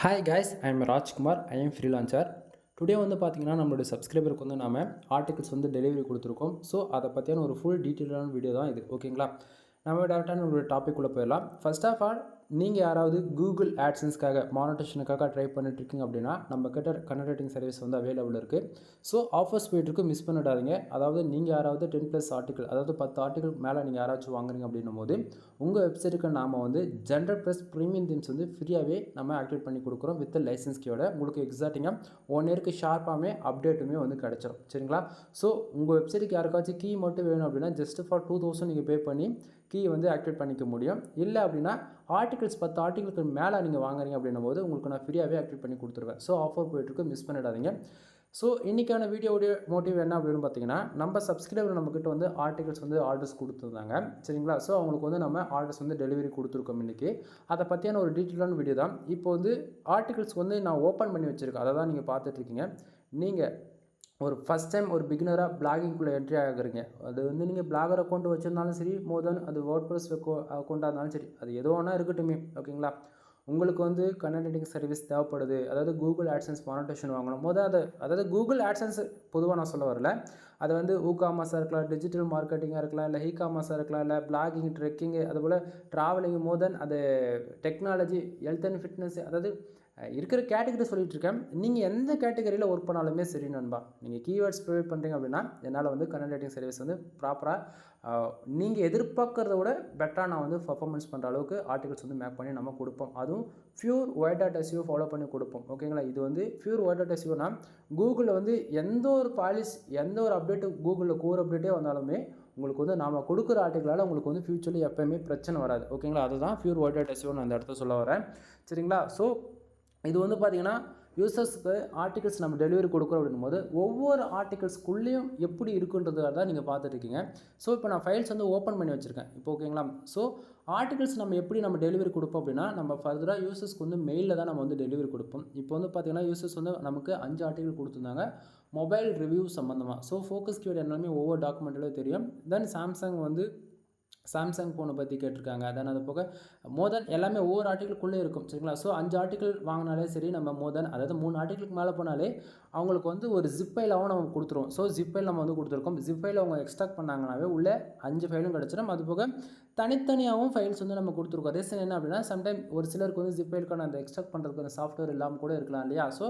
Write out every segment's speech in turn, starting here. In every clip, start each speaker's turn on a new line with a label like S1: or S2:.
S1: Hi guys, I am Rajkumar. I am freelancer. Today வந்து பார்த்தீங்கன்னா நம்மளுடைய சப்ஸ்கிரைபருக்கு வந்து நாம ஆர்டிகல்ஸ் வந்து டெலிவரி கொடுத்துருக்கோம். ஸோ அதை பற்றியான ஒரு ஃபுல் டீட்டெயிலான வீடியோ தான் இது. ஓகேங்களா, நம்ம டேரெக்டாக நம்மளுடைய டாபிக் உள்ள போயிடலாம். ஃபர்ஸ்ட் ஆஃப் ஆல், நீங்கள் யாராவது கூகுள் ஆட்சன்ஸ்க்காக மானிட்டேஷனுக்காக ட்ரை பண்ணிட்டுருக்கீங்க அப்படின்னா நம்ம கிட்ட கனெக்ட் ரைட்டிங் சர்வீஸ் வந்து அவைலபிள் இருக்குது. ஸோ ஆஃபர்ஸ் போயிட்டுருக்கு, மிஸ் பண்ணிடாதீங்க. அதாவது நீங்கள் யாராவது 10+ ஆர்டிக்கல், அதாவது 10 ஆர்டிக்கல் மேலே நீங்கள் யாராச்சும் வாங்குறீங்க அப்படின்னும் போது உங்கள் வெப்சைட்டுக்கு நாம் வந்து ஜென்ரல் ப்ளஸ் ப்ரீமியம் தீம்ஸ் வந்து ஃப்ரீயாகவே நம்ம ஆக்டிவேட் பண்ணி கொடுக்குறோம் வித் லைசன்ஸ் கீயோட. உங்களுக்கு எக்ஸாக்டிங்காக 1 இயருக்கு ஷார்ப்பாகவே அப்டேட்டுமே வந்து கிடச்சிரும். சரிங்களா, ஸோ உங்கள் வெப்சைட்டுக்கு யாருக்காச்சும் கீ மட்டும் வேணும் அப்படின்னா ஜஸ்ட் ஃபார் 2000 நீங்கள் பே பண்ணி கீ வந்து ஆக்டிவேட் பண்ணிக்க முடியும். இல்லை அப்படின்னா ஆர்டிகல்ஸ் 10 ஆர்டிகளுக்கு மேலே நீங்கள் வாங்குறீங்க அப்படின்னும் போது உங்களுக்கு நான் ஃப்ரீயாகவே ஆக்டிவேட் பண்ணி கொடுத்துருவேன். ஸோ ஆஃபர் போயிட்டுருக்கு, மிஸ் பண்ணிடாதீங்க. ஸோ இன்றைக்கான வீடியோடைய மோட்டிவ் என்ன அப்படின்னு பார்த்தீங்கன்னா, நம்ம சப்ஸ்கிரைபர் நம்மக்கிட்ட வந்து ஆர்டிகல்ஸ் வந்து ஆர்டர்ஸ் கொடுத்துருந்தாங்க. சரிங்களா, ஸோ அவங்களுக்கு வந்து நம்ம ஆர்டர்ஸ் வந்து டெலிவரி கொடுத்துருக்கோம் இன்றைக்கி. அதை பற்றியான ஒரு டீட்டெயிலான வீடியோ தான். இப்போ வந்து ஆர்டிகல்ஸ் வந்து நான் ஓப்பன் பண்ணி வச்சுருக்கேன், அதை தான் நீங்கள் பார்த்துட்ருக்கீங்க. நீங்கள் ஒரு ஃபஸ்ட் டைம் ஒரு பிகினராக பிளாகிங்குள்ளே என்ட்ரி ஆகுறீங்க. அது வந்து நீங்கள் பிளாகர் அக்கௌண்ட் வச்சுருந்தாலும் சரி, மோர் தென் அது வேர்ட்ப்ரெஸ் அக்கௌண்ட்டாக இருந்தாலும் சரி, அது எது வேணால் இருக்கட்டுமே. ஓகேங்களா, உங்களுக்கு வந்து கனெக்ட் ரைட்டிங் சர்வீஸ் தேவைப்படுது, அதாவது கூகுள் ஆட்சன்ஸ் மானிட்டேஷன் வாங்கணும் போது அதாவது கூகுள் ஆட்சன்ஸ் பொதுவாக நான் சொல்ல வரல. அது வந்து ஊகாமாஸாக இருக்கலாம், டிஜிட்டல் மார்க்கெட்டிங்காக இருக்கலாம், இல்லை காமர்ஸாக இருக்கலாம், இல்லை பிளாகிங், ட்ரெக்கிங்கு, அதுபோல் ட்ராவலிங், மோர் தென் அது டெக்னாலஜி, ஹெல்த் அண்ட் ஃபிட்னஸ், அதாவது இருக்கிற கேட்டகரி சொல்லிட்டு இருக்கேன். நீங்கள் எந்த கேட்டகரியில் ஒர்க் பண்ணாலுமே சரி நண்பா, நீங்கள் கீவேர்ட்ஸ் ப்ரொவைட் பண்ணுறீங்க அப்படின்னா என்னால் வந்து கனெக்ட் ரைட்டிங் சர்வீஸ் வந்து ப்ராப்பராக நீங்கள் எதிர்பார்க்கறத விட பெட்டராக நான் வந்து பர்ஃபார்மன்ஸ் பண்ணுற அளவுக்கு ஆர்டிகல்ஸ் வந்து மேக் பண்ணி நம்ம கொடுப்போம். அதுவும் pure white dot SEO follow பண்ணி கொடுப்போம். ஓகேங்களா, இது வந்து பியூர் ஒயிட் டாட் எஸ்இஓனா கூகுளில் வந்து எந்த ஒரு பாலிஸ், எந்த ஒரு அப்டேட்டு, கூகுளில் கோர் அப்டேட்டே வந்தாலுமே உங்களுக்கு வந்து நாம் கொடுக்குற ஆர்டிகளால் உங்களுக்கு வந்து ஃபியூச்சரில் எப்போயுமே பிரச்சனை வராது. ஓகேங்களா, அதுதான் பியூர் ஒயிட் டாட் எஸ்இஓ நான் அந்த இடத்த சொல்ல வரேன். சரிங்களா, ஸோ இது வந்து பார்த்திங்கன்னா யூசர்ஸ்க்கு ஆர்டிகல்ஸ் நம்ம டெலிவரி கொடுக்குறோம் அப்படின்னும் போது ஒவ்வொரு ஆர்டிகல்ஸ்க்குள்ளேயும் எப்படி இருக்குன்றதாக தான் நீங்கள் பார்த்துட்ருக்கீங்க. ஸோ இப்போ நான் ஃபைல்ஸ் வந்து ஓப்பன் பண்ணி வச்சுருக்கேன் இப்போ. ஓகேங்களா, ஸோ ஆர்டிகல்ஸ் நம்ம எப்படி நம்ம டெலிவரி கொடுப்போம் அப்படின்னா, நம்ம ஃபர்தராக யூசர்ஸ்க்கு வந்து மெயிலில் தான் நம்ம வந்து டெலிவரி கொடுப்போம். இப்போ வந்து பார்த்திங்கன்னா யூசர்ஸ் வந்து நமக்கு 5 ஆர்டிகல் கொடுத்துருந்தாங்க மொபைல் ரிவ்யூ சம்மந்தமாக. ஸோ ஃபோக்கஸ் கீவேர்ட் எல்லாமே ஒவ்வொரு டாக்குமெண்ட்லேயும் தெரியும். தென் சாம்சங் ஃபோனை பற்றி கேட்டிருக்காங்க. தென் அது போக மோர் தென் எல்லாமே ஒவ்வொரு ஆர்டிகளுக்குள்ளே இருக்கும். சரிங்களா, ஸோ 5 ஆர்டிகல் வாங்கினாலே சரி, நம்ம மோர் தென் அதாவது 3 ஆர்டிகளுக்கு மேலே போனாலே அவங்களுக்கு வந்து ஒரு ஜிப் ஃபைலாகவும் நம்ம கொடுத்துருவோம். ஸோ ஜிப் ஃபைல் நம்ம வந்து கொடுத்துருக்கோம். ஜிப் ஃபைல் அவங்க எக்ஸ்ட்ராக்ட் பண்ணாங்கனாவே உள்ளே 5 ஃபைலும் கிடச்சிடும். அது போக தனித்தனியாகவும் ஃபைல்ஸ் வந்து நம்ம கொடுத்துருக்கோம். ரீசன் என்ன அப்படின்னா, சம்டைம் ஒரு சிலருக்கு வந்து ஜிப் ஃபைலுக்கான அந்த எக்ஸ்ட்ராக்ட் பண்ணுறதுக்கு அந்த சாஃப்ட்வேர் இல்லாமல் கூட இருக்கலாம் இல்லையா. ஸோ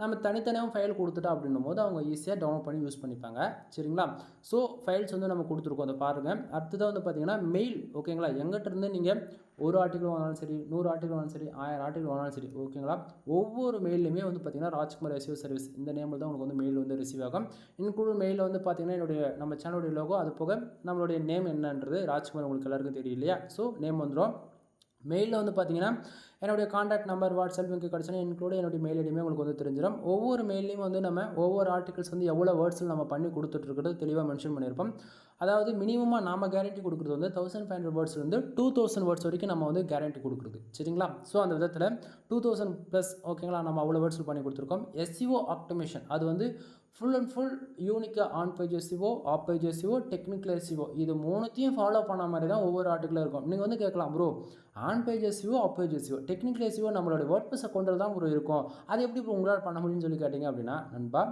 S1: நம்ம தனித்தனியாகவும் ஃபைல் கொடுத்துட்டா அப்படின்னும் போது அவங்க ஈஸியாக டவுன்லோட் பண்ணி யூஸ் பண்ணிப்பாங்க. சரிங்களா, ஸோ ஃபைல்ஸ் வந்து நம்ம கொடுத்துருக்கோம், அதை பாருங்கள். அடுத்ததாக வந்து பார்த்திங்கன்னா மெயில். ஓகேங்களா, எங்கிட்ட இருந்து நீங்கள் ஒரு ஆர்டிகல் வாங்கினாலும் சரி, 100 ஆர்டிகல் வாங்கினாலும் சரி, 1000 ஆர்டிகல் வாங்கினாலும் சரி, ஓகேங்களா, ஒவ்வொரு மெயிலுமே வந்து பார்த்திங்கன்னா ராஜ்குமார் எஸ்இஓ சர்வீஸ் இந்த நேமில் தான் உங்களுக்கு வந்து மெயில் வந்து ரிசீவ் ஆகும். இன்க்ளூட் மெயிலில் வந்து பார்த்திங்கன்னா நம்ம சேனலுடைய லோகோ, அது போக நம்மளுடைய நேம் என்னன்றது ராஜ்குமார் உங்களுக்கு எல்லாருக்கும் தெரியும் இல்லையா. ஸோ நேம் வந்துடும். மெயிலில் வந்து பார்த்திங்கன்னா என்னுடைய காண்டாக்ட் நம்பர், வாட்ஸ்அப் லிங்க் கிடச்சுன்னா இன்க்ளூட் என்னுடைய மெயில் ஐடியுமே உங்களுக்கு வந்து தெரிஞ்சிடும். ஒவ்வொரு மெயிலையும் வந்து நம்ம ஒவ்வொரு ஆர்டிகல்ஸ் வந்து எவ்வளோ வேர்ட்ஸில் நம்ம பண்ணி கொடுத்துட்ருக்கிறது தெளிவாக மென்ஷன் பண்ணியிருப்போம். அதாவது மினிமமாக நாம் கேரண்டி கொடுக்குறது வந்து 1500 வேர்ட்ஸ்லேருந்து 2000 வேர்ட்ஸ் வரைக்கும் நம்ம வந்து கேரண்டி கொடுக்குறது. சரிங்களா, ஸோ அந்த விதத்தில் 2000+, ஓகேங்களா, நம்ம அவ்வளோ வேர்ட்ஸில் பண்ணி கொடுத்துருக்கோம். எஸ்இஓ ஆப்டிமேஷன் அது வந்து ஃபுல் அண்ட் ஃபுல் யூனிக்காக on page SEO, off page SEO, technical SEO, இது மூணுத்தையும் ஃபாலோ பண்ண மாதிரி தான் ஒவ்வொரு ஆர்டிக்கலும் இருக்கும். நீங்கள் வந்து கேட்கலாம், bro on page SEO, off page SEO, technical SEO நம்மளோட வேர்ட்ப்ரெஸ் அக்கௌண்ட்டில் தான் ப்ரோ இருக்கும், அது எப்படி ப்ரோ உங்களால் பண்ண முடியும்னு சொல்லி கேட்டிங்க அப்படின்னா, நண்பா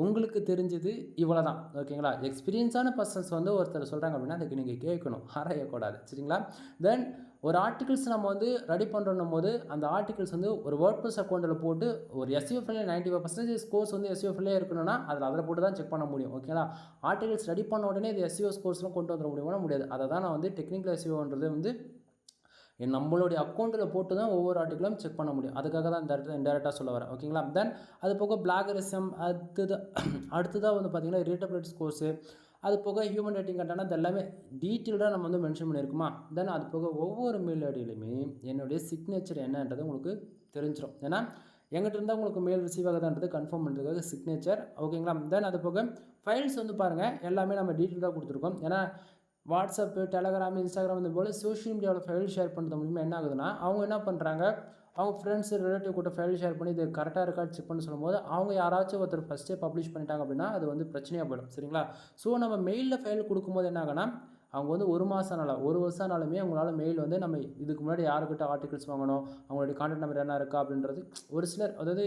S1: உங்களுக்கு தெரிஞ்சது இவ்வளோ தான். ஓகேங்களா, எக்ஸ்பீரியன்ஸான பர்சன்ஸ் வந்து ஒருத்தர் சொல்கிறாங்க அப்படின்னா அதுக்கு நீங்கள் கேட்கணும், ஆராயக்கூடாது. சரிங்களா, தென் ஒரு ஆர்டிகல்ஸ் நம்ம வந்து ரெடி பண்ணுறோம் போது அந்த ஆர்டிகல்ஸ் வந்து ஒரு வேர்ட்ப்ரெஸ் அக்கௌண்ட்டில் போட்டு ஒரு எஸ்இஓ ஃபைல் 95% ஸ்கோர்ஸ் வந்து எஸ்இஓ ஃபைலே இருக்கணும்னா அதில் போட்டு தான் செக் பண்ண முடியும். ஓகேங்களா, ஆர்டிகல்ஸ் ரெடி பண்ண உடனே இது எஸ்இஓ ஸ்கோர்ஸ்லாம் கொண்டு வந்துட முடியாது. அதை தான் நான் வந்து டெக்னிக்கல் எஸ்இஓன்றது வந்து நம்மளுடைய அக்கௌண்ட்டில் போட்டு தான் ஒவ்வொரு ஆர்டிக்கலும் செக் பண்ண முடியும். அதுக்காக தான் இந்த இடத்துல இன்டெரக்டாக சொல்ல வரேன். ஓகேங்களா, தென் அது போக பிளாகரிசம், அடுத்ததாக வந்து பார்த்திங்கன்னா ரீடபிலிட்டி ஸ்கோர்ஸு, அது போக ஹியூமன் ரேட்டிங் கட்டான அது எல்லாமே டீட்டெயில்டாக நம்ம வந்து மென்ஷன் பண்ணியிருக்குமா. தென் அது போக ஒவ்வொரு மெயில் ஐடியிலுமே என்னுடைய சிக்னேச்சர் என்னன்றது உங்களுக்கு தெரிஞ்சிடும். ஏன்னா எங்கிட்ட இருந்தால் உங்களுக்கு மெயில் ரிசீவ் ஆகுதுன்றது கன்ஃபார்ம் பண்ணுறதுக்காக சிக்னேச்சர். ஓகேங்களா, தென் அது போக ஃபைல்ஸ் வந்து பாருங்கள் எல்லாமே நம்ம டீட்டெயிலாக கொடுத்துருக்கோம். ஏன்னா வாட்ஸ்அப்பு, டெலகிராம், இன்ஸ்டாகிராம் இந்த போல் சோஷியல் மீடியாவில் ஃபைல் ஷேர் பண்ணுறது மூலிமா என்ன ஆகுதுன்னா, அவங்க என்ன பண்ணுறாங்க, அவங்க ஃப்ரெண்ட்ஸு, ரிலேட்டிவ் கூட ஃபைல் ஷேர் பண்ணி இது கரெக்டாக இருக்கான்னு செக் பண்ண சொல்லும்போது அவங்க யாராச்சும் ஒருத்தர் ஃபஸ்ட்டே பப்ளிஷ் பண்ணிட்டாங்க அப்படின்னா அது வந்து பிரச்சனையாக போயிடும். சரிங்களா, ஸோ நம்ம மெயிலில் ஃபைல் கொடுக்கும்போது என்ன ஆகுனா, அவங்க வந்து 1 மாதம் ஆனால 1 வருஷம் ஆனாலுமே உங்களால் மெயில் வந்து நம்ம இதுக்கு முன்னாடி யாருக்கிட்ட ஆர்டிகல்ஸ் வாங்கணும், அவங்களுடைய கான்டாக்ட் நம்பர் என்ன இருக்கா அப்படின்றது ஒரு சிலர், அதாவது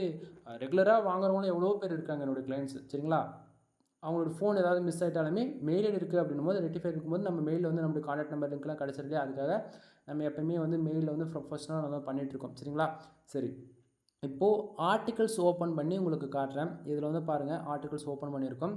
S1: ரெகுலராக வாங்குறவங்களும் எவ்வளோ பேர் இருக்காங்க என்னுடைய கிளைண்ட்ஸ், சரிங்களா. அவங்களோட ஃபோன் ஏதாவது மிஸ் ஆகிட்டாலுமே மெயில் ஐடி இருக்குது அப்படின்னும் போது ரெட்டிஃபை இருக்கும்போது நம்ம மெயிலில் வந்து நம்மளுடைய கான்டாக்ட் நம்பர் லிங்க்லாம் கிடச்சிருலையே, அதுக்காக நம்ம எப்போயுமே வந்து மெயிலில் வந்து ப்ரொஃபஷனலாக நம்ம பண்ணிகிட்ருக்கோம், சரிங்களா. சரி, இப்போது ஆர்டிகல்ஸ் ஓப்பன் பண்ணி உங்களுக்கு காட்டுறேன். இதில் வந்து பாருங்கள், ஆர்டிகல்ஸ் ஓப்பன் பண்ணியிருக்கோம்.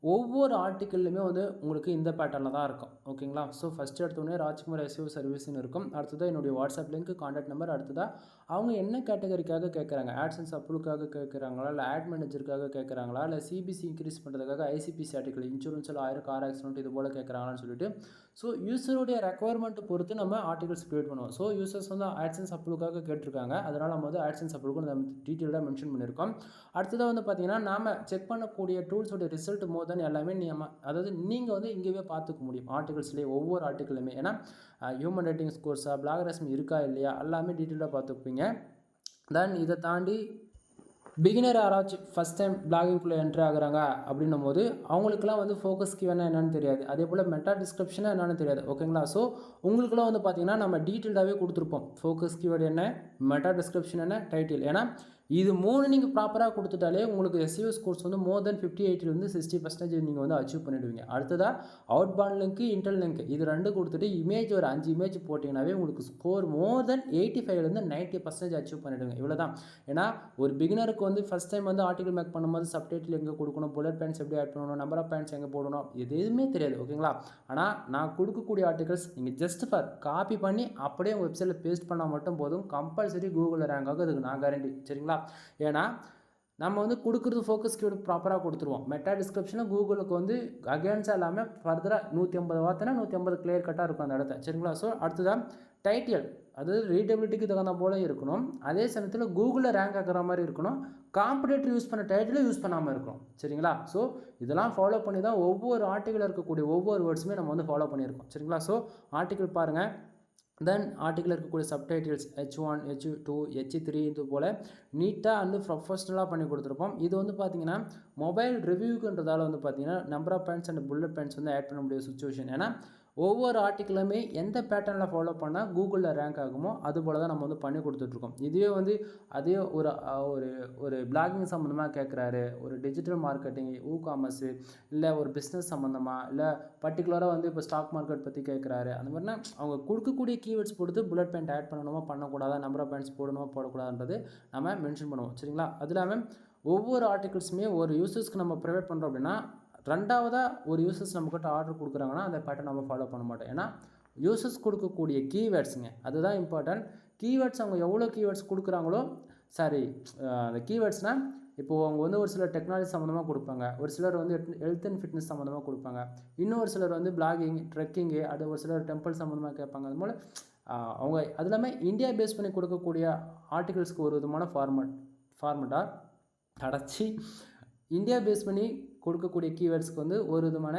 S1: ஒவ்வொரு ஆர்டிக்கல்லையுமே வந்து உங்களுக்கு இந்த பேட்டர்னில் தான் இருக்கும், ஓகேங்களா. ஸோ ஃபஸ்ட்டு எடுத்தோடனே ராஜ்குமார் எஸ்இஓ சர்வீஸ்னு இருக்கும். அடுத்ததாக என்னுடைய வாட்ஸ்அப் லிங்க், கான்டாக்ட் நம்பர். அடுத்ததாக அவங்க என்ன கேட்டகரிக்காக கேட்குறாங்க, ஆட்சன்ஸ் அப்ரூவ்க்காக கேட்குறாங்களா, இல்லை ஆட் மேனேஜருக்காக கேட்குறாங்களா, இல்லை சிபிசி இன்க்ரீஸ் பண்ணுறதுக்காக ஐசிபிசி ஆர்டிக்கல் இன்சூரன்ஸில் 1000 கார் ஆக்சிடென்ட் இது போல் கேட்குறாங்களான்னு சொல்லிட்டு, ஸோ யூஸருடைய ரெக்குவயர்மெண்ட் பொறுத்து நம்ம ஆர்டிகல்ஸ் க்ரியேட் பண்ணுவோம். ஸோ யூசர்ஸ் வந்து ஆட்சன்ஸ் அப்ரூவ்க்காக கேட்டிருக்காங்க, அதனால் நம்ம வந்து ஆட்சன்ஸ் அப்ரூவ்க்கு நம்ம டீட்டெயிலாக மென்ஷன் பண்ணியிருக்கோம். அடுத்ததாக வந்து பார்த்திங்கன்னா நாம் செக் பண்ணக்கூடிய டூல்ஸோடைய ரிசல்ட் மோர் தென் எல்லாமே அதாவது நீங்கள் வந்து இங்கேயே பார்த்துக்க முடியும் ஆர்டிகல்ஸ்லேயே, ஒவ்வொரு ஆர்டிக்கலுமே. ஏன்னா ஹியூமன் ரைட்டிங் ஸ்கோர்ஸா, பிளாகரிசம் இருக்கா இல்லையா எல்லாமே டீட்டெயிலாக பார்த்துப்பீங்க. தென் இதை தாண்டி பிகினர் யாராச்சும் ஃபஸ்ட் டைம் பிளாகிங்குள்ளே என்ட்ரு ஆகுறாங்க அப்படின்னும் போது அவங்களுக்குலாம் வந்து ஃபோக்கஸ் கீவேர்னா என்னென்னு தெரியாது, அதே போல் மெட்டா டிஸ்கிரிப்ஷனாக என்னென்னு தெரியாது, ஓகேங்களா. ஸோ உங்களுக்குலாம் வந்து பார்த்திங்கன்னா நம்ம டீட்டெயில்டாகவே கொடுத்துருப்போம், ஃபோக்கஸ் கீவேர்டு என்ன, மெட்டா டிஸ்கிரிப்ஷன் என்ன, டைட்டில். ஏன்னா இது 3 நீங்கள் ப்ராப்பராக கொடுத்துட்டாலே உங்களுக்கு எஸ்இஓ ஸ்கோர்ஸ் வந்து மோர் தென் 58 60% நீங்கள் வந்து அச்சீவ் பண்ணிவிடுவீங்க. அடுத்ததாக out bond link, intern link இது 2 கொடுத்துட்டு இமேஜ் ஒரு 5 இமேஜ் போட்டிங்கனாவே உங்களுக்கு ஸ்கோர் மோர் தென் 85 90% அச்சீவ் பண்ணிவிடுங்க. இவ்வளோ தான். ஏன்னா ஒரு பிகினருக்கு வந்து ஃபஸ்ட் டைம் வந்து ஆர்டிகல் மேக் பண்ணும்போது சப்டைட்டில் எங்கே கொடுக்கணும், புல்லட் பாயிண்ட்ஸ் எப்படி ஆட் பண்ணணும், நம்பர் ஆஃப் பாயிண்ட்ஸ் எங்கே போடணும், எதுவுமே தெரியாது, ஓகேங்களா. ஆனால் நான் கொடுக்கக்கூடிய ஆர்டிகல்ஸ் நீங்கள் ஜஸ்ட் ஃபார் காப்பி பண்ணி அப்படியே உங்கள் வெப்சைட்டில் பேஸ்ட் பண்ணால் மட்டும் போதும், கம்பல்சரி கூகுளில் ரேங்க் ஆகும், அதுக்கு நான் கேரண்டி, சரிங்களா. ஏன்னா நம்ம வந்து கொடுக்குறது ஃபோக்கஸ் கீவேர்டு ப்ராப்பராக கொடுத்துருவோம். மெட்டா டிஸ்கிரிப்ஷனில் கூகுளுக்கு வந்து அகேன்ஸாக இல்லாமல் ஃபர்தராக 150 வார்த்தைனா 150 கிளியர் கட்டாக இருக்கும் அந்த இடத்த, சரிங்களா. ஸோ அடுத்ததான் டைட்டில், அதாவது ரீடபிலிட்டிக்கு தகுந்த போல இருக்கணும், அதே சமயத்தில் கூகுளில் ரேங்க் ஆகிற மாதிரி இருக்கணும், காம்படேட்டர் யூஸ் பண்ண டைட்டிலும் யூஸ் பண்ணாமல் இருக்கணும், சரிங்களா. ஸோ இதெல்லாம் ஃபாலோ பண்ணி தான் ஒவ்வொரு ஆர்டிக்கலில் இருக்கக்கூடிய ஒவ்வொரு வேர்ட்ஸுமே நம்ம வந்து ஃபாலோ பண்ணியிருக்கோம், சரிங்களா. ஸோ ஆர்டிக்கல் பாருங்கள், தென் ஆர்டிக்கல் இருக்கக்கூடிய சப்டைட்டில்ஸ் H1 H2 H3 இது போல் நீட்டாக வந்து ப்ரொஃபஷ்னலாக பண்ணி கொடுத்துருப்போம். இது வந்து பார்த்திங்கன்னா மொபைல் ரிவ்யூக்குன்றதால வந்து பார்த்திங்கன்னா number of points and bullet points வந்து ஆட் பண்ண முடிய சுச்சுவேஷன். ஏன்னா ஒவ்வொரு ஆர்டிக்கலுமே எந்த பேட்டர்னில் ஃபாலோ பண்ணால் கூகுளில் ரேங்க் ஆகுமோ அது போல் தான் நம்ம வந்து பண்ணி கொடுத்துட்ருக்கோம். இதுவே வந்து அதே ஒரு ஒரு ஒரு பிளாகிங் சம்மந்தமாக கேட்குறாரு, ஒரு டிஜிட்டல் மார்க்கெட்டிங், காமர்ஸு, இல்லை ஒரு பிஸ்னஸ் சம்மந்தமாக, இல்லை பர்டிகுலராக வந்து இப்போ ஸ்டாக் மார்க்கெட் பற்றி கேட்குறாரு, அந்த மாதிரினா அவங்க கொடுக்கக்கூடிய கீவேர்ட்ஸ் பொறுத்து புல்லட் பாயிண்ட் ஆட் பண்ணணுமா பண்ணக்கூடாதா, நம்பர் ஆஃப் பாயிண்ட்ஸ் போடணுமா போடக்கூடாதுன்றது நம்ம மென்ஷன் பண்ணுவோம், சரிங்களா. அது இல்லாமல் ஒவ்வொரு ஆர்டிகல்ஸுமே ஒரு யூசர்ஸ்க்கு நம்ம ப்ரொவைட் பண்ணுறோம் அப்படின்னா, ரெண்டாவதாக ஒரு யூசர்ஸ் நம்மக்கிட்ட ஆர்டர் கொடுக்குறாங்கன்னா அந்த பேட்டர்ன் நம்ம ஃபாலோ பண்ண மாட்டோம். ஏன்னா யூசர்ஸ் கொடுக்கக்கூடிய கீவேர்ட்ஸுங்க அதுதான் இம்பார்ட்டன்ட். கீவேர்ட்ஸ் அவங்க எவ்வளோ கீவேர்ட்ஸ் கொடுக்குறாங்களோ, சாரி அந்த கீவேர்ட்ஸ்னால் இப்போது அவங்க வந்து ஒரு சிலர் டெக்னாலஜி சம்மந்தமாக கொடுப்பாங்க, ஒரு சிலர் வந்து ஹெல்த் அண்ட் ஃபிட்னஸ் சம்மந்தமாக கொடுப்பாங்க, இன்னொரு சிலர் வந்து பிளாகிங், ட்ரெக்கிங்கு, அது ஒரு சிலர் டெம்பிள் சம்மந்தமாக கேட்பாங்க. அது போல் அவங்க அது இல்லாமல் இந்தியா பேஸ் பண்ணி கொடுக்கக்கூடிய ஆர்டிகல்ஸ்க்கு ஒரு விதமான ஃபார்மெட்டாக அடைச்சி இந்தியா பேஸ் பண்ணி கொடுக்கக்கூடிய கீவேர்ட்ஸ்க்கு வந்து ஒரு விதமான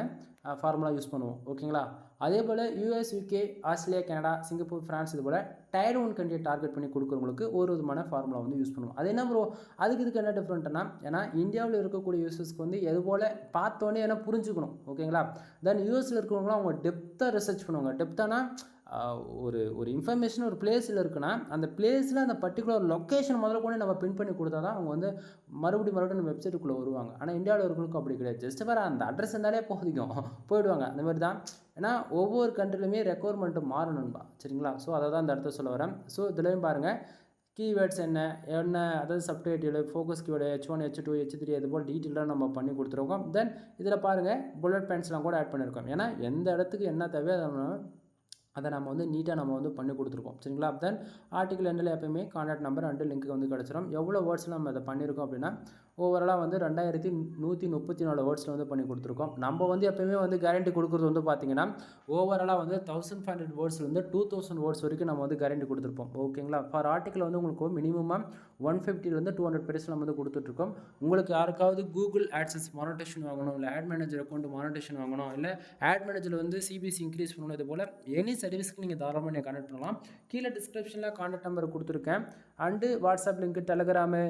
S1: ஃபார்முலா யூஸ் பண்ணுவோம், ஓகேங்களா. அதே போல் US, UK, Australia, Canada, Singapore, France இது போல் டயர் 1 கண்ட்ரியை டார்கெட் பண்ணி கொடுக்குறவங்களுக்கு ஒரு விதமான ஃபார்முலா வந்து யூஸ் பண்ணுவோம். அது என்ன ப்ரோ அதுக்கு இதுக்கு என்ன டிஃப்ரெண்ட்னா, ஏன்னா இந்தியாவில் இருக்கக்கூடிய யூசர்ஸ்க்கு வந்து எது போல் பார்த்தோன்னே ஏன்னா புரிஞ்சுக்கணும், ஓகேங்களா. தென் யூஎஸில் இருக்கிறவங்களாம் அவங்க டெப்த்தாக ரிசர்ச் பண்ணுவாங்க. டெப்த்தானா ஒரு ஒரு இன்ஃபர்மேஷன் ஒரு பிளேஸில் இருக்குன்னா அந்த பிளேஸில் அந்த பர்டிகுலர் லொக்கேஷன் முதல்ல கூட நம்ம பின் பண்ணி கொடுத்தா தான் அவங்க வந்து மறுபடியும் நம்ம வெப்சைட்டுக்குள்ளே வருவாங்க. ஆனால் இந்தியாவில் இருக்கிறவங்களுக்கு அப்படி கிடையாது, ஜஸ்ட் வேறு அந்த அட்ரஸ் இருந்தாலே போயிடுவாங்க. அந்த மாதிரி தான். ஏன்னா ஒவ்வொரு கண்ட்ரிலுமே ரெக்குவயர்மெண்ட்டு மாறணும்பா, சரிங்களா. ஸோ அதை தான் இந்த இடத்த சொல்ல வரேன். ஸோ இதுலேயும் பாருங்கள் கீவேர்ட்ஸ் என்ன அதாவது subtitle, focus keyword, H1 H2 H3 அது போல் டீட்டெயிலாக நம்ம பண்ணி கொடுத்துருக்கோம். தென் இதில் பாருங்கள் புல்லட் பாயிண்ட்ஸ்லாம் கூட ஆட் பண்ணியிருக்கோம். ஏன்னா எந்த இடத்துக்கு என்ன தேவையோ அதை நம்ம வந்து நீட்டாக நம்ம வந்து பண்ணி கொடுத்துருக்கோம், சரிங்களா. தென் ஆர்டிகல் எண்டில் எப்போயுமே கான்டாக்ட் நம்பர் அண்டு லிங்க்கு வந்து கிடச்சிரும். எவ்வளோ வேர்ட்ஸில் நம்ம அதை பண்ணியிருக்கோம் அப்படின்னா ஓவராலாக வந்து 2134 வேர்ட்ஸில் வந்து பண்ணி கொடுத்துருக்கோம். நம்ம வந்து எப்போயுமே வந்து கேரண்டி கொடுக்குறது வந்து பார்த்திங்கன்னா ஓவராலாக வந்து 1500 வேர்ட்ஸ்லேருந்து 2000 வேர்ட்ஸ் வரைக்கும் நம்ம வந்து கேரண்டி கொடுத்துருப்போம், ஓகேங்களா. ஃபார் ஆர்டிக்கல் வந்து உங்களுக்கு மினிமமாக 150 200 பேஜஸ் நம்ம வந்து கொடுத்துட்ருக்கோம். உங்களுக்கு யாருக்காவது கூகுள் ஆட்சன்ஸ் மானிட்டேஷன் வாங்கணும், இல்லை ஆட் மேனேஜர் அக்கௌண்ட் மானிட்டேஷன் வாங்கணும், இல்லை ஆட் மேனேஜர் வந்து சிபிசி இன்க்ரீஸ் பண்ணணும், இது போல் எனி சர்வீஸ்க்கு நீங்கள் தாராளமாக நீங்கள் கனெக்ட் பண்ணலாம். கீழே டிஸ்கிரிப்ஷனில் கான்டாக்ட் நம்பர் கொடுத்துருக்கேன். And WhatsApp link, Telegram,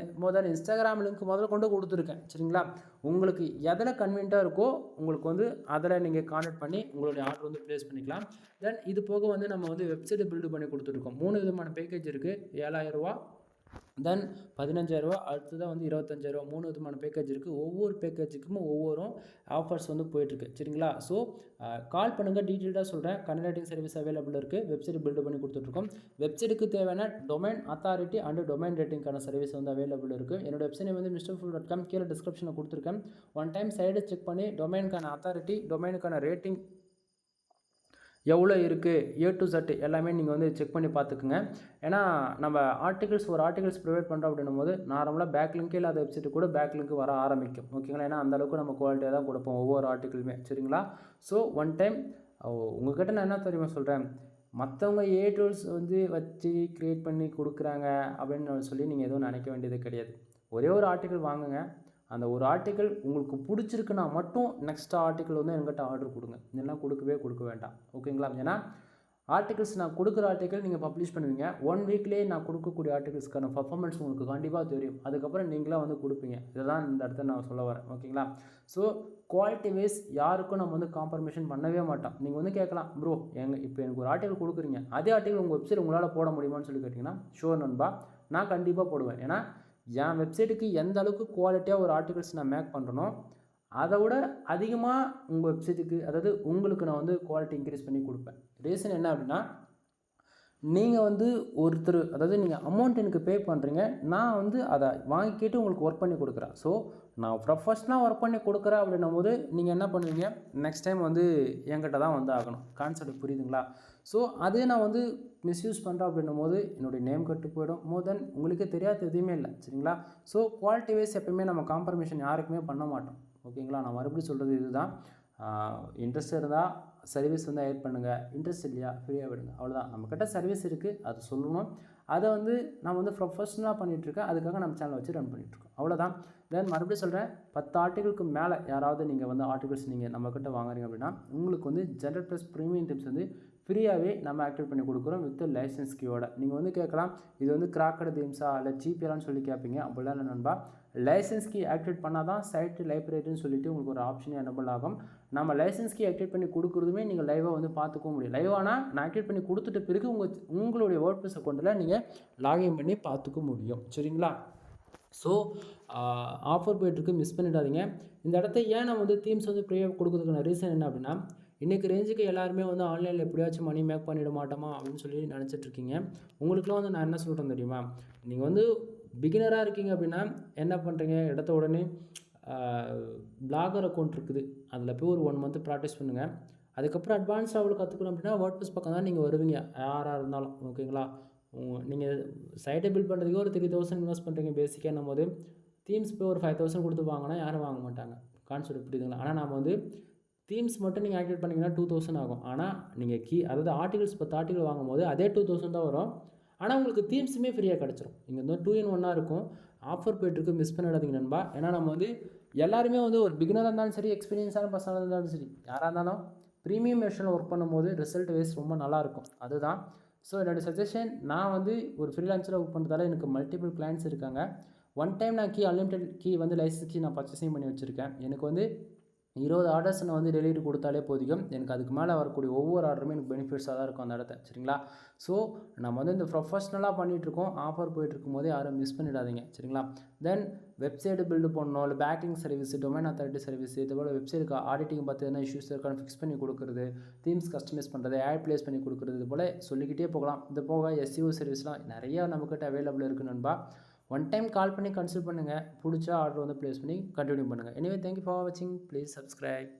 S1: Instagram link முதல்ல கொண்டு கொடுத்துருக்கேன். சரிங்களா, உங்களுக்கு எதில் கன்வீனியண்ட்டாக இருக்கோ உங்களுக்கு வந்து அதில் நீங்கள் கான்டாக்ட் பண்ணி உங்களுடைய ஆர்டர் வந்து ப்ளேஸ் பண்ணிக்கலாம். தென் இது போக வந்து நம்ம வந்து வெப்சைட்டை பில்டு பண்ணி கொடுத்துருக்கோம். 3 விதமான பேக்கேஜ் இருக்குது. 7,000 ரூபா, தென் 15,000 ரூபா, அடுத்ததாக வந்து 25,000 ரூபா. 3 விதமான பேக்கேஜ் இருக்குது. ஒவ்வொரு பேக்கேஜுக்கும் ஒவ்வொரு ஆஃபர்ஸ் வந்து போயிட்டுருக்கு. சரிங்களா, ஸோ கால் பண்ணுங்கள், டீட்டெயில்டாக சொல்கிறேன். கன்சல்டிங் சர்வீஸ் அவைலபிள் இருக்குது. வெப்சைட் பில்டு பண்ணி கொடுத்துட்ருக்கோம். வெப்சைட்டுக்கு தேவையான டொமைன் அத்தாரிட்டி அண்டு டொமைன் ரேட்டிங்கான சர்வீஸ் வந்து அவைலபிள் இருக்குது. என்னோட வெப்சைட் வந்து mrfull.com கீழே டிஸ்கிரிப்ஷனில் கொடுத்துருக்கேன். ஒன் டைம் சைடு செக் பண்ணி டொமைனுக்கான அத்தாரிட்டி, டொமைனுக்கான ரேட்டிங் எவ்வளோ இருக்குது, A to Z எல்லாமே நீங்கள் வந்து செக் பண்ணி பார்த்துக்குங்க. ஏன்னா நம்ம ஒரு ஆர்டிகல்ஸ் ப்ரொவைட் பண்ணுறோம் அப்படின்னும் போது நார்மலாக பேக் லிங்க்கே இல்லாத வெப்சைட்டு கூட பேக் லிங்க் வர ஆரம்பிக்கும். ஓகேங்களா, ஏன்னா அந்தளவுக்கு நம்ம குவாலிட்டியாக தான் கொடுப்போம் ஒவ்வொரு ஆர்டிக்கிளுமே. சரிங்களா, ஸோ ஒன் டைம் உங்கள்கிட்ட நான் என்ன தெரியுமா சொல்கிறேன், மற்றவங்க டூல்ஸ் வந்து வச்சு க்ரியேட் பண்ணி கொடுக்குறாங்க அப்படின்னு சொல்லி நீங்கள் எதுவும் நினைக்க வேண்டியது கிடையாது. ஒரே ஒரு ஆர்டிக்கிள் வாங்குங்க. அந்த ஒரு ஆர்டிக்கிள் உங்களுக்கு பிடிச்சிருக்குன்னா மட்டும் நெக்ஸ்ட் ஆர்டிக்கிள் வந்து என்கிட்ட ஆர்டர் கொடுங்க. இதெல்லாம் கொடுக்க வேண்டாம். ஓகேங்களா, ஏன்னா ஆர்டிகிள்ஸ் நான் கொடுக்குற ஆர்டிக்கிள் நீங்கள் பப்ளிஷ் பண்ணுவீங்க. 1 வீக்லேயே நான் கொடுக்கக்கூடிய ஆர்டிகிள்ஸ்க்கான பர்ஃபார்மன்ஸ் உங்களுக்கு கண்டிப்பாக தெரியும். அதுக்கப்புறம் நீங்களாக வந்து கொடுப்பீங்க. இதுதான் இந்த இடத்துல நான் சொல்ல வரேன். ஓகேங்களா, ஸோ குவாலிட்டி வைஸ் யாருக்கும் நம்ம வந்து காம்ப்ரமைஷன் பண்ணவே மாட்டோம். நீங்கள் வந்து கேட்கலாம், ப்ரோ இப்போ எனக்கு ஒரு ஆர்டிகிள் கொடுக்குறீங்க, அதே ஆர்டிகிள் உங்கள் வெப்சைட் உங்களால் போட முடியுமான்னு சொல்லி கேட்டிங்கன்னா ஷோர் நண்பா, நான் கண்டிப்பாக போடுவேன். ஏன்னா என் வெப்சைட்டுக்கு எந்த அளவுக்கு குவாலிட்டியாக ஒரு ஆர்டிகிள்ஸ் நான் மேக் பண்ணுறனோ அதை விட அதிகமாக உங்கள் வெப்சைட்டுக்கு, அதாவது உங்களுக்கு நான் வந்து குவாலிட்டி இன்க்ரீஸ் பண்ணி கொடுப்பேன். ரீசன் என்ன அப்படின்னா, நீங்கள் வந்து அதாவது நீங்கள் அமௌண்ட் எனக்கு பே பண்ணுறீங்க, நான் வந்து அதை வாங்கிக்கிட்டு உங்களுக்கு ஒர்க் பண்ணி கொடுக்குறேன். ஸோ நான் ப்ரொஃபஷ்னலாக ஒர்க் பண்ணி கொடுக்குறேன் அப்படின்னும் போது நீங்கள் என்ன பண்ணுவீங்க, நெக்ஸ்ட் டைம் வந்து என்கிட்ட தான் வந்து ஆகணும். கான்செப்ட் புரியுதுங்களா? ஸோ அதே நான் வந்து மிஸ்யூஸ் பண்ணுறேன் அப்படின்னும் போது என்னுடைய நேம் கட்டு போயிடும். மோர் தென் உங்களுக்கே தெரியாத எதுவுமே இல்லை. சரிங்களா, ஸோ குவாலிட்டி வைஸ் எப்போயுமே நம்ம காம்ப்ரமைஷன் யாருக்குமே பண்ண மாட்டோம். ஓகேங்களா, நான் மறுபடியும் சொல்கிறது இதுதான். இன்ட்ரெஸ்ட் இருந்தால் சர்வீஸ் வந்து ஆட் பண்ணுங்கள், இன்ட்ரெஸ்ட் இல்லையா ஃப்ரீயாக விடுங்க, அவ்வளோதான். நம்மக்கிட்ட சர்வீஸ் இருக்குது, அது சொல்லணும். அதை வந்து நான் வந்து ப்ரொஃபஷ்னலாக பண்ணிகிட்ருக்கேன். அதுக்காக நம்ம சேனலை வச்சு ரன் பண்ணிகிட்ருக்கோம், அவ்வளோதான். தென் மறுபடியும் சொல்கிறேன், 10 ஆர்டிகளுக்கு மேலே யாராவது நீங்கள் வந்து ஆர்டிகல்ஸ் நீங்கள் நம்மக்கிட்ட வாங்குறீங்க அப்படின்னா உங்களுக்கு வந்து ஜென்ரல் ப்ளஸ் ப்ரீமியம் டிப்ஸ் வந்து ஃப்ரீயாகவே நம்ம ஆக்டிவேட் பண்ணி கொடுக்குறோம் வித் லைசன்ஸ் கீயோட. நீங்கள் வந்து கேட்கலாம், இது வந்து கிராக்கடு தீம்ஸா இல்லை சீப்பியலான்னு சொல்லி கேட்பீங்க. அப்படிலாம் இல்லை நண்பா. லைசன்ஸ் கீ ஆக்டிவேட் பண்ணால் தான் சைட்டு லைப்ரரின்னு சொல்லிட்டு உங்களுக்கு ஒரு ஆப்ஷனே எனபிள் ஆகும். நம்ம லைசன்ஸ் கீ ஆக்டிவேட் பண்ணி கொடுக்குறதுமே நீங்கள் லைவாக வந்து பார்த்துக்க முடியும். லைவானால் நான் ஆக்டிவேட் பண்ணி கொடுத்துட்ட பிறகு உங்களுடைய வேர்ட்ப்ரெஸ் அக்கௌண்ட்டில் நீங்கள் லாகின் பண்ணி பார்த்துக்க முடியும். சரிங்களா, ஸோ ஆஃபர் போய்ட்டுருக்கு, மிஸ் பண்ணிடாதீங்க. இந்த இடத்த ஏன் நான் வந்து தீம்ஸ் வந்து ஃப்ரீயாக கொடுக்குறதுக்கான ரீசன் என்ன அப்படின்னா, இன்றைக்கி ரேஞ்சுக்கு எல்லாருமே வந்து ஆன்லைனில் எப்படியாச்சும் மணி மேக் பண்ணிட மாட்டோமா அப்படின்னு சொல்லி நினச்சிட்ருக்கீங்க. உங்களுக்குலாம் வந்து நான் என்ன சொல்கிறேன் தெரியுமா, நீங்கள் வந்து பிகினராக இருக்கீங்க அப்படின்னா என்ன பண்ணுறீங்க, இடத்த உடனே பிளாகர் அக்கௌண்ட் இருக்குது, அதில் போய் ஒரு 1 மந்த் ப்ராக்டிஸ் பண்ணுங்கள். அதுக்கப்புறம் அட்வான்ஸ் லெவலில் கற்றுக்கணும் அப்படின்னா வேர்ட்ப்ரெஸ் பக்கம் தான் நீங்கள் வருவீங்க, யாராக இருந்தாலும். ஓகேங்களா, நீங்கள் சைட்டை பில்ட் பண்ணுறதுக்கே ஒரு 3,000 இன்வெஸ்ட் பண்ணுறீங்க பேசிக்காக போது, தீம்ஸ் போய் ஒரு 5,000 கொடுத்து வாங்கினா யாரும் வாங்க மாட்டாங்க. கான்செப்ட் புரியுதுங்களா? ஆனால் நம்ம வந்து தீம்ஸ் மட்டும் நீங்கள் ஆக்டிவேட் பண்ணிங்கன்னா 2,000 ஆகும். ஆனால் நீங்கள் அதாவது ஆர்டிகல்ஸ் 10 ஆர்டிகல் வாங்கும்போது அதே 2,000 தான் வரும். ஆனால் உங்களுக்கு தீம்ஸுமே ஃப்ரீயாக கிடச்சிரும். இங்கே வந்து 2 in 1 இருக்கும். ஆஃபர் போய்ட்டுருக்கு, மிஸ் பண்ணிடாதீங்க நண்பா. ஏன்னா நம்ம வந்து எல்லாருமே வந்து ஒரு பிகினராக இருந்தாலும் சரி, எக்ஸ்பீரியன்ஸான பர்சனாக இருந்தாலும் சரி, யாராக இருந்தாலும் ப்ரீமியம் வெர்ஷனில் ஒர்க் பண்ணும்போது ரிசல்ட் வைஸ் ரொம்ப நல்லாயிருக்கும். அதுதான். ஸோ என்னோடய சஜஷன், நான் வந்து ஒரு ஃப்ரீலான்ஸில் ஒர்க் பண்ணுறதால எனக்கு மல்டிபிள் கிளைண்ட்ஸ் இருக்காங்க. ஒன் டைம் நான் அன்லிமிட்டட் கீ வந்து லைசன்ஸ் கீ நான் பர்ச்சேசிங் பண்ணி வச்சுருக்கேன். எனக்கு வந்து 20 ஆர்டர்ஸ் நான் வந்து டெலிவரி கொடுத்தாலே போதும். எனக்கு அதுக்கு மேலே வரக்கூடிய ஒவ்வொரு ஆர்டருமே எனக்கு பெனிஃபிட்ஸாக தான் இருக்கும் அந்த இடத்த. சரிங்களா, ஸோ நம்ம வந்து இந்த ப்ரொஃபஷ்னலாக பண்ணிகிட்ருக்கோம். ஆஃபர் போயிட்டுருக்கும் போதே யாரும் மிஸ் பண்ணிடாதீங்க. சரிங்களா, தென் வெப்சைட்டு பில்டு பண்ணணும், இல்லை backing service, domain authority service, இதுபோல் வெப்சைட்டுக்கு ஆடிட்டிங் பார்த்து எதனா இஷ்யூஸ் இருக்கான்னு ஃபிக்ஸ் பண்ணி கொடுக்குறது, தீம்ஸ் கஸ்டமைஸ் பண்ணுறது, ஆட் ப்ளேஸ் பண்ணி கொடுக்குறது, இது போல் சொல்லிக்கிட்டே போகலாம். இது போக SEO சர்வீஸ்லாம் நிறையா நம்மக்கிட்ட அவைலபிள் இருக்குது நண்பா. ஒன் டைம் கால் பண்ணி கன்சல்ட் பண்ணுங்கள். பிடிச்சா ஆர்டர் வந்து ப்ளேஸ் பண்ணி கண்டினியூ பண்ணுங்கள். எனிவே, தேங்க்யூ ஃபார் வாட்சிங். Please subscribe.